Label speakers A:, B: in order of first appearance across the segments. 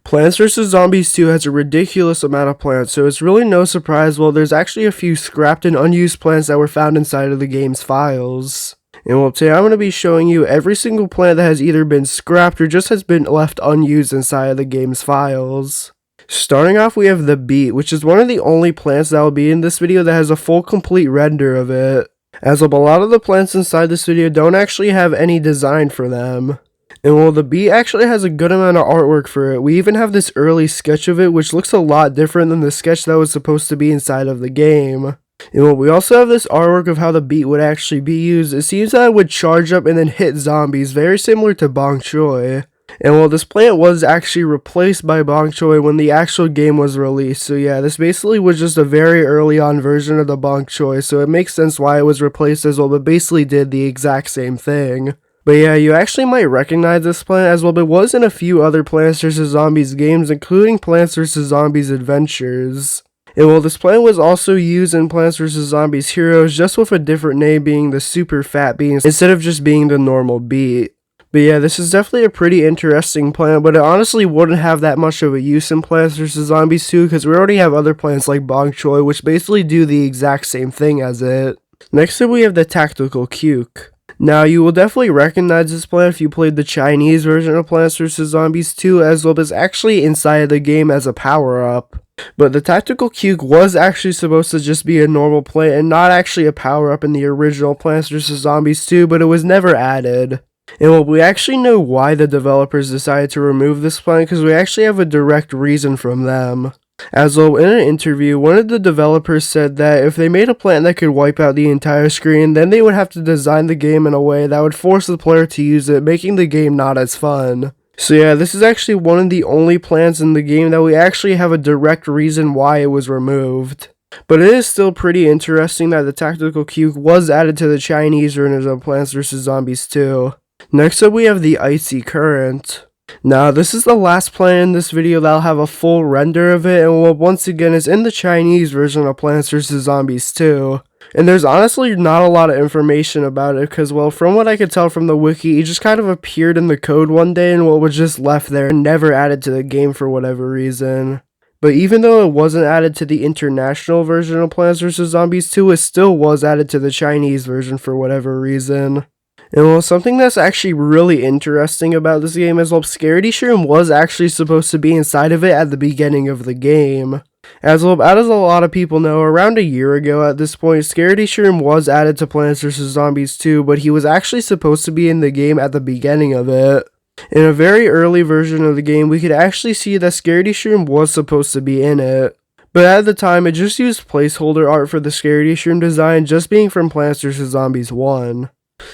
A: Plants vs. Zombies 2 has a ridiculous amount of plants, so it's really no surprise there's actually a few scrapped and unused plants that were found inside of the game's files. And today I'm going to be showing you every single plant that has either been scrapped or just has been left unused inside of the game's files. Starting off, we have the beet, which is one of the only plants that will be in this video that has a full complete render of it, as a lot of the plants inside this video don't actually have any design for them. And the beet actually has a good amount of artwork for it. We even have this early sketch of it, which looks a lot different than the sketch that was supposed to be inside of the game. And we also have this artwork of how the beet would actually be used. It seems that it would charge up and then hit zombies, very similar to bok choy. And this plant was actually replaced by bok choy when the actual game was released. So yeah, this basically was just a very early on version of the bok choy, so it makes sense why it was replaced as well, but basically did the exact same thing. But yeah, you actually might recognize this plant as well, but it was in a few other Plants vs. Zombies games, including Plants vs. Zombies Adventures. And this plant was also used in Plants vs. Zombies Heroes, just with a different name being the super fat beans, instead of just being the normal beet. But yeah, this is definitely a pretty interesting plant, but it honestly wouldn't have that much of a use in Plants vs. Zombies 2, because we already have other plants like bok choy, which basically do the exact same thing as it. Next up, we have the tactical cuke. Now, you will definitely recognize this plant if you played the Chinese version of Plants vs. Zombies 2, as well as actually inside of the game as a power-up. But the tactical cuke was actually supposed to just be a normal plant and not actually a power-up in the original Plants vs. Zombies 2, but it was never added. And we actually know why the developers decided to remove this plant, because we actually have a direct reason from them. As in an interview, one of the developers said that if they made a plant that could wipe out the entire screen, then they would have to design the game in a way that would force the player to use it, making the game not as fun. So yeah, this is actually one of the only plants in the game that we actually have a direct reason why it was removed. But it is still pretty interesting that the tactical cuke was added to the Chinese version of Plants vs. Zombies 2. Next up, we have the icy current. Now, this is the last plant in this video that'll have a full render of it, and once again is in the Chinese version of Plants vs. Zombies 2. And there's honestly not a lot of information about it, because from what I could tell from the wiki, it just kind of appeared in the code one day and was just left there and never added to the game for whatever reason. But even though it wasn't added to the international version of Plants vs. Zombies 2, it still was added to the Chinese version for whatever reason. And something that's actually really interesting about this game is Scaredy Shroom was actually supposed to be inside of it at the beginning of the game. As a lot of people know, around a year ago at this point, Scaredy Shroom was added to Plants vs. Zombies 2, but he was actually supposed to be in the game at the beginning of it. In a very early version of the game, we could actually see that Scaredy Shroom was supposed to be in it. But at the time, it just used placeholder art for the Scaredy Shroom design, just being from Plants vs. Zombies 1.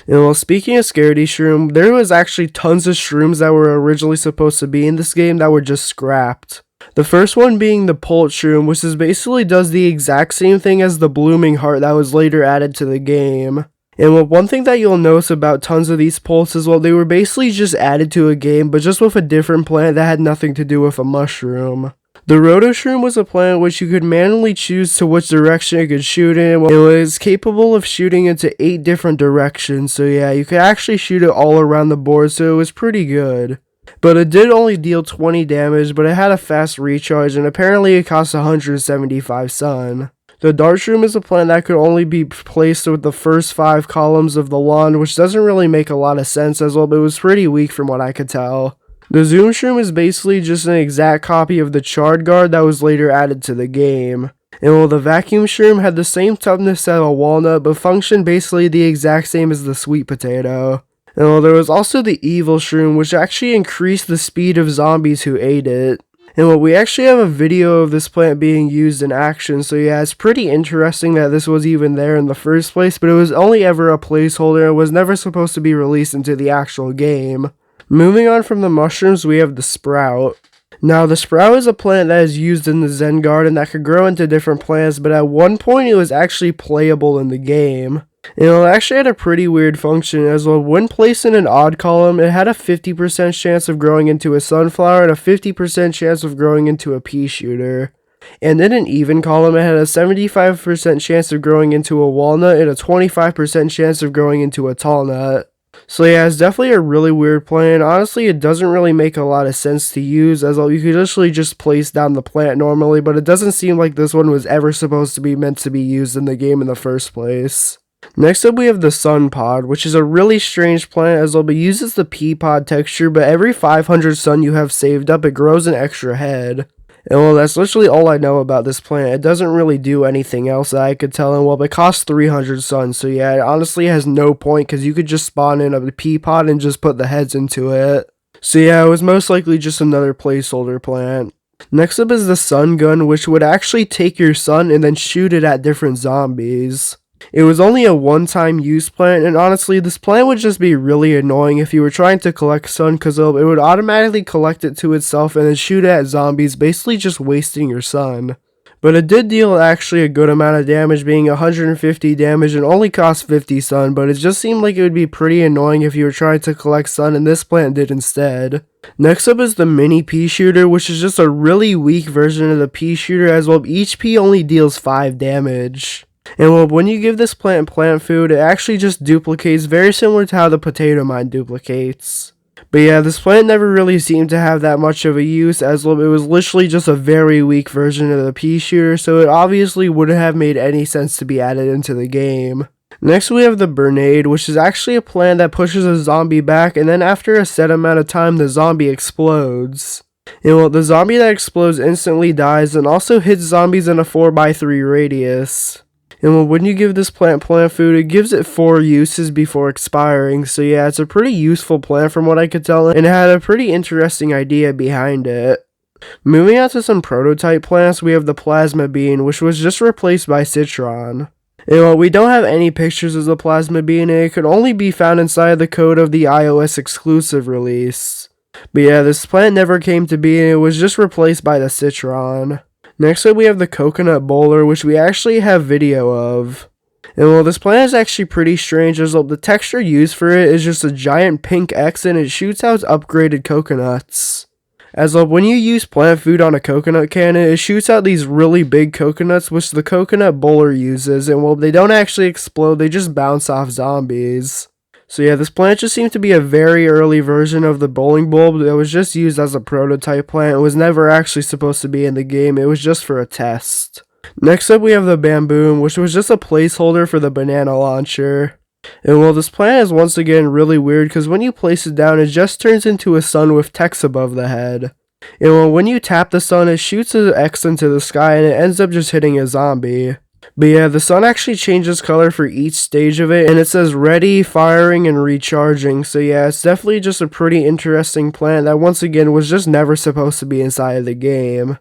A: And speaking of Scaredy Shroom, there was actually tons of shrooms that were originally supposed to be in this game that were just scrapped. The first one being the Pult Shroom, which basically does the exact same thing as the Blooming Heart that was later added to the game. And one thing that you'll notice about tons of these Pults is they were basically just added to a game, but just with a different plant that had nothing to do with a mushroom. The Roto Shroom was a plant which you could manually choose to which direction it could shoot in. It was capable of shooting into 8 different directions, so yeah, you could actually shoot it all around the board, so it was pretty good. But it did only deal 20 damage, but it had a fast recharge, and apparently it cost 175 sun. The Dart Shroom is a plant that could only be placed with the first 5 columns of the lawn, which doesn't really make a lot of sense as well, but it was pretty weak from what I could tell. The Zoom Shroom is basically just an exact copy of the Charred Guard that was later added to the game. And the Vacuum Shroom had the same toughness as a walnut, but functioned basically the exact same as the sweet potato. And there was also the Evil Shroom, which actually increased the speed of zombies who ate it. And we actually have a video of this plant being used in action, so yeah, it's pretty interesting that this was even there in the first place, but it was only ever a placeholder and was never supposed to be released into the actual game. Moving on from the mushrooms, we have the Sprout. Now, the Sprout is a plant that is used in the Zen Garden that could grow into different plants, but at one point it was actually playable in the game. And it actually had a pretty weird function as when placed in an odd column, it had a 50% chance of growing into a sunflower and a 50% chance of growing into a pea shooter. And in an even column, it had a 75% chance of growing into a walnut and a 25% chance of growing into a tall nut. So yeah, it's definitely a really weird plant. Honestly, it doesn't really make a lot of sense to use, as you could literally just place down the plant normally, but it doesn't seem like this one was ever supposed to be meant to be used in the game in the first place. Next up we have the sun pod, which is a really strange plant as it uses the pea pod texture, but every 500 sun you have saved up, it grows an extra head. And well, that's literally all I know about this plant. It doesn't really do anything else that I could tell. And well, it costs 300 suns. So yeah, it honestly has no point because you could just spawn in a pea pod and just put the heads into it. So yeah, it was most likely just another placeholder plant. Next up is the sun gun, which would actually take your sun and then shoot it at different zombies. It was only a one-time use plant, and honestly, this plant would just be really annoying if you were trying to collect sun, because it would automatically collect it to itself and then shoot it at zombies, basically just wasting your sun. But it did deal actually a good amount of damage, being 150 damage and only cost 50 sun, but it just seemed like it would be pretty annoying if you were trying to collect sun, and this plant did instead. Next up is the mini pea shooter, which is just a really weak version of the pea shooter, as well each pea only deals 5 damage. And well, when you give this plant food, it actually just duplicates, very similar to how the potato mine duplicates. But yeah, this plant never really seemed to have that much of a use, as it was literally just a very weak version of the pea shooter, so it obviously wouldn't have made any sense to be added into the game. Next we have the Bernade, which is actually a plant that pushes a zombie back, and then after a set amount of time, the zombie explodes. And well, the zombie that explodes instantly dies, and also hits zombies in a 4x3 radius. And when you give this plant food, it gives it 4 uses before expiring, so yeah, it's a pretty useful plant from what I could tell, and it had a pretty interesting idea behind it. Moving on to some prototype plants, we have the Plasma Bean, which was just replaced by Citron. And while we don't have any pictures of the Plasma Bean, it could only be found inside the code of the iOS exclusive release. But yeah, this plant never came to be, and it was just replaced by the Citron. Next up we have the Coconut Bowler, which we actually have video of. And well, this plant is actually pretty strange, as the texture used for it is just a giant pink X, and it shoots out upgraded coconuts. As when you use plant food on a coconut cannon, it shoots out these really big coconuts, which the Coconut Bowler uses, and well, they don't actually explode, they just bounce off zombies. So yeah, this plant just seemed to be a very early version of the bowling bulb that was just used as a prototype plant. It was never actually supposed to be in the game, it was just for a test. Next up we have the Bamboom, which was just a placeholder for the banana launcher. And well, this plant is once again really weird, because when you place it down, it just turns into a sun with text above the head. And well, when you tap the sun, it shoots an X into the sky, and it ends up just hitting a zombie. But yeah, the sun actually changes color for each stage of it, and it says ready, firing, and recharging. So yeah, it's definitely just a pretty interesting plant that once again was just never supposed to be inside of the game.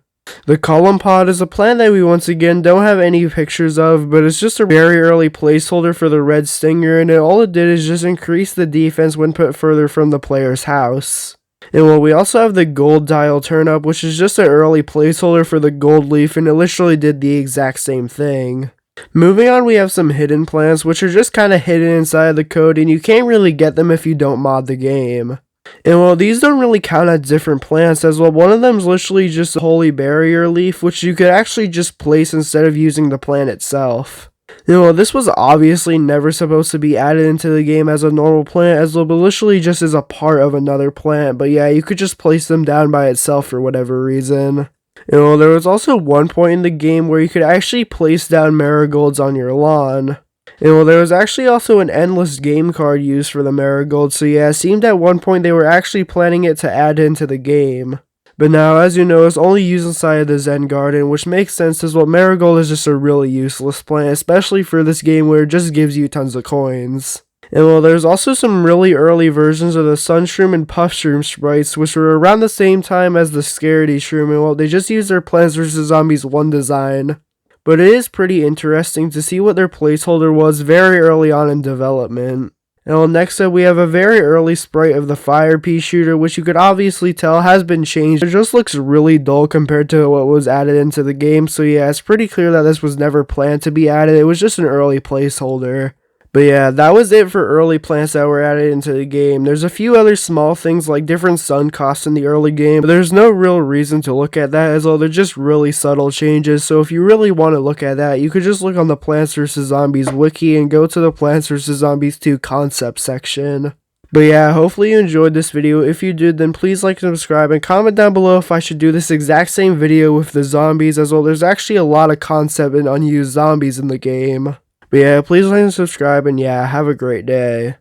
A: The Column Pod is a plant that we once again don't have any pictures of, but it's just a very early placeholder for the Red Stinger, and all it did is just increase the defense when put further from the player's house. And well, we also have the Gold Dial Turnip, which is just an early placeholder for the Gold Leaf, and it literally did the exact same thing. Moving on, we have some hidden plants, which are just kind of hidden inside the code, and you can't really get them if you don't mod the game. And well, these don't really count as different plants, as well one of them is literally just a Holy Barrier Leaf, which you could actually just place instead of using the plant itself. You know, this was obviously never supposed to be added into the game as a normal plant, as it literally just is a part of another plant, but yeah, you could just place them down by itself for whatever reason. You know, there was also one point in the game where you could actually place down marigolds on your lawn. You know, there was actually also an endless game card used for the marigolds, so yeah, it seemed at one point they were actually planning it to add into the game. But now, as you know, it's only used inside of the Zen Garden, which makes sense as well. Marigold is just a really useless plant, especially for this game where it just gives you tons of coins. And well, there's also some really early versions of the Sunshroom and Puffshroom sprites, which were around the same time as the Scaredy Shroom, and well, they just used their Plants vs. Zombies 1 design. But it is pretty interesting to see what their placeholder was very early on in development. And well, next up we have a very early sprite of the Fire Pea Shooter, which you could obviously tell has been changed. It just looks really dull compared to what was added into the game, so yeah, it's pretty clear that this was never planned to be added, it was just an early placeholder. But yeah, that was it for early plants that were added into the game. There's a few other small things like different sun costs in the early game, but there's no real reason to look at that, as well they're just really subtle changes, so if you really want to look at that, you could just look on the Plants vs. Zombies wiki and go to the Plants vs. Zombies 2 concept section. But yeah, hopefully you enjoyed this video. If you did, then please like and subscribe, and comment down below if I should do this exact same video with the zombies as well. There's actually a lot of concept and unused zombies in the game. But yeah, please like and subscribe, and yeah, have a great day.